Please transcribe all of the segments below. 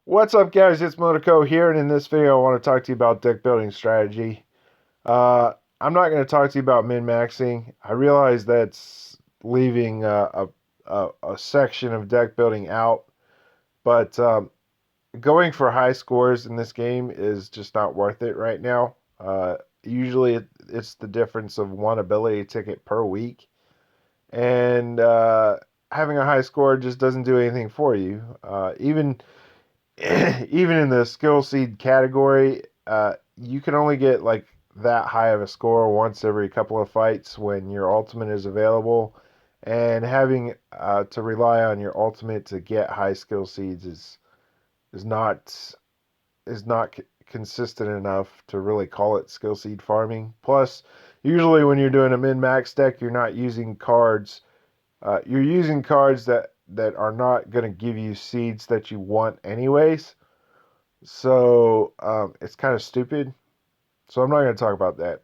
What's up, guys? It's Monaco here, and in this video, I want to talk to you about deck building strategy. I'm not going to talk to you about min-maxing. I realize that's leaving a section of deck building out, but going for high scores in this game is just not worth it right now. Usually, it's the difference of one ability ticket per week, and having a high score just doesn't do anything for you. Even in the skill seed category, you can only get like that high of a score once every couple of fights when your ultimate is available, and having to rely on your ultimate to get high skill seeds is not is not consistent enough to really call it skill seed farming. Plus, usually when you're doing a min max deck, you're not using cards. You're using cards that are not going to give you seeds that you want anyways. So it's kind of stupid. So I'm not going to talk about that.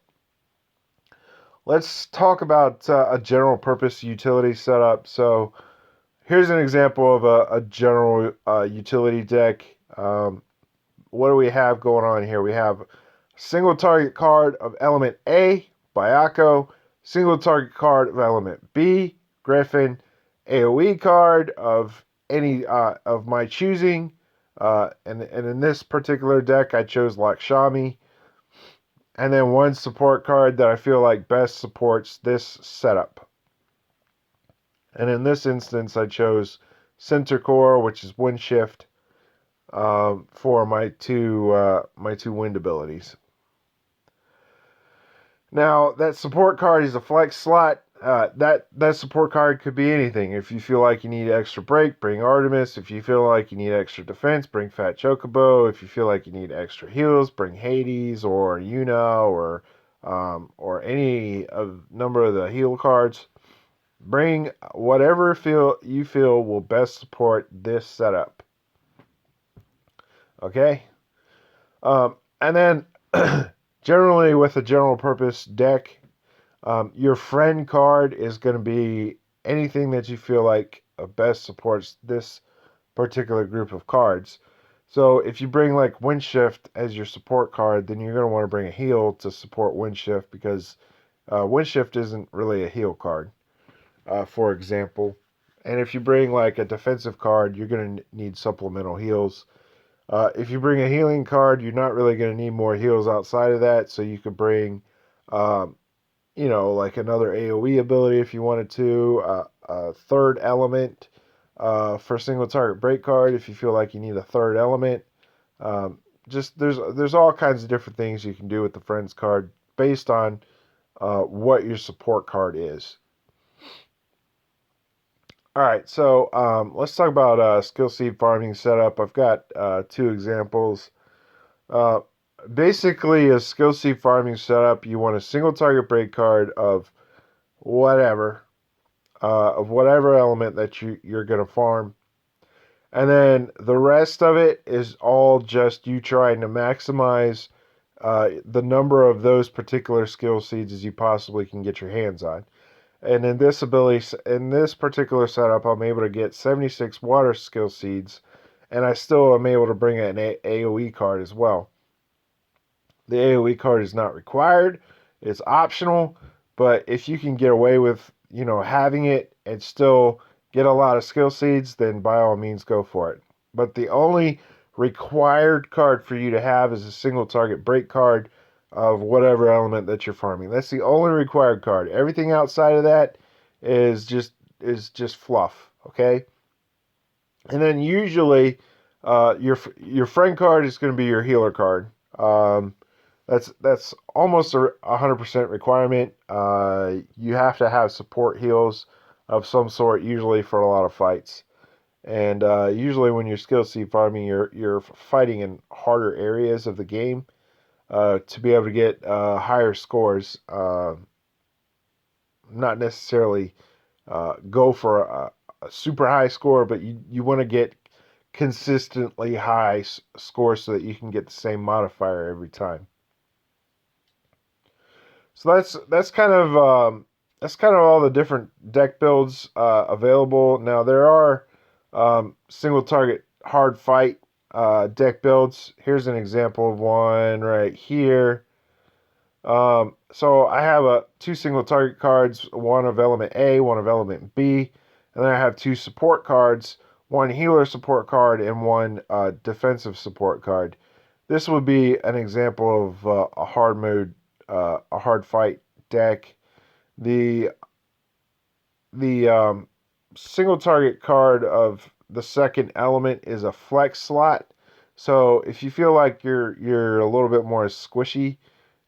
Let's talk about a general purpose utility setup. So here's an example of a general utility deck. What do we have going on here? We have a single target card of element A, Bayako, single target card of element B, Griffin, AoE card of any of my choosing. And in this particular deck, I chose Lakshmi. And then one support card that I feel like best supports this setup. And in this instance, I chose Center Core, which is Wind Shift, for my two wind abilities. Now, that support card is a flex slot. That support card could be anything. If you feel like you need extra break, bring Artemis. If you feel like you need extra defense, bring Fat Chocobo. If you feel like you need extra heals, bring Hades or Yuna or any of number of the heal cards. Bring whatever you feel will best support this setup. Okay, and then generally with a general purpose deck, your friend card is going to be anything that you feel like best supports this particular group of cards. So if you bring like Windshift as your support card, then you're going to want to bring a heal to support Windshift because Windshift isn't really a heal card, for example. And if you bring like a defensive card, you're going to need supplemental heals. If you bring a healing card, you're not really going to need more heals outside of that. So you could bring um, like another AoE ability if you wanted to, a third element for single target break card if you feel like you need a third element. Just there's all kinds of different things you can do with the friends card based on what your support card is. All right, so let's talk about skill seed farming setup. I've got two examples. Uh, Basically, a skill seed farming setup, you want a single target break card whatever, of whatever element that you're going to farm. And then the rest of it is all just you trying to maximize the number of those particular skill seeds as you possibly can get your hands on. And in this particular setup, I'm able to get 76 water skill seeds, and I still am able to bring an AoE card as well. The AoE card is not required; it's optional. But if you can get away with, having it and still get a lot of skill seeds, then by all means go for it. But the only required card for you to have is a single target break card of whatever element that you're farming. That's the only required card. Everything outside of that is just fluff. Okay, and then usually your friend card is going to be your healer card. That's almost a 100% requirement. You have to have support heals of some sort, usually for a lot of fights. And usually, when you're skill seed farming, you're fighting in harder areas of the game to be able to get higher scores. Not necessarily go for a super high score, but you want to get consistently high scores so that you can get the same modifier every time. So that's kind of all the different deck builds available. Now there are single target hard fight deck builds. Here's an example of one right here. So I have two single target cards, one of element A, one of element B, and then I have two support cards, one healer support card and one defensive support card. This would be an example of a hard mode, a hard fight deck. The the single target card of the second element is a flex slot. So if you feel like you're a little bit more squishy,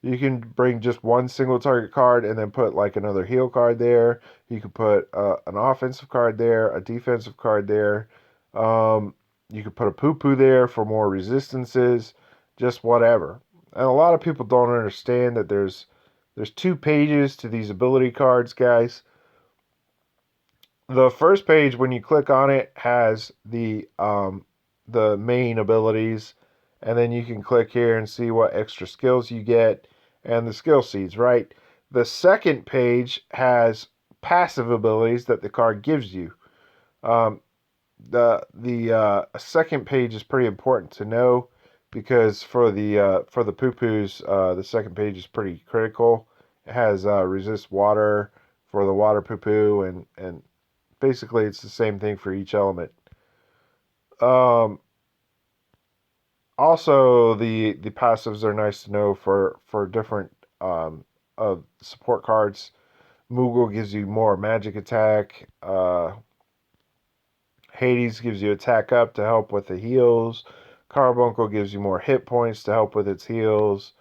you can bring just one single target card and then put like another heal card there. You could put an offensive card there, a defensive card there. You could put a poo poo there for more resistances, just whatever. And a lot of people don't understand that there's 2 pages to these ability cards, guys. The first page, when you click on it, has the main abilities, and then you can click here and see what extra skills you get and the skill seeds, right? The second page has passive abilities that the card gives you. Um, the second page is pretty important to know because for the poo poos, the second page is pretty critical. It has resist water for the water poo poo, and basically it's the same thing for each element. Um, Also, the passives are nice to know for different support cards. Moogle gives you more magic attack. Hades gives you attack up to help with the heals. Carbuncle gives you more hit points to help with its heals.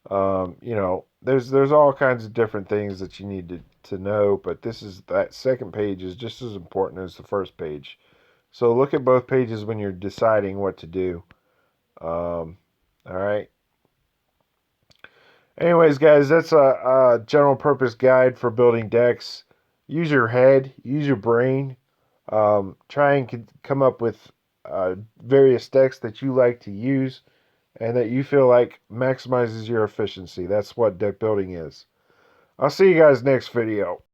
There's all kinds of different things that you need to know, but that second page is just as important as the first page. So look at both pages when you're deciding what to do. All right. Anyways, guys, that's a general purpose guide for building decks. Use your head, use your brain. Try and come up with various decks that you like to use and that you feel like maximizes your efficiency. That's what deck building is. I'll see you guys next video.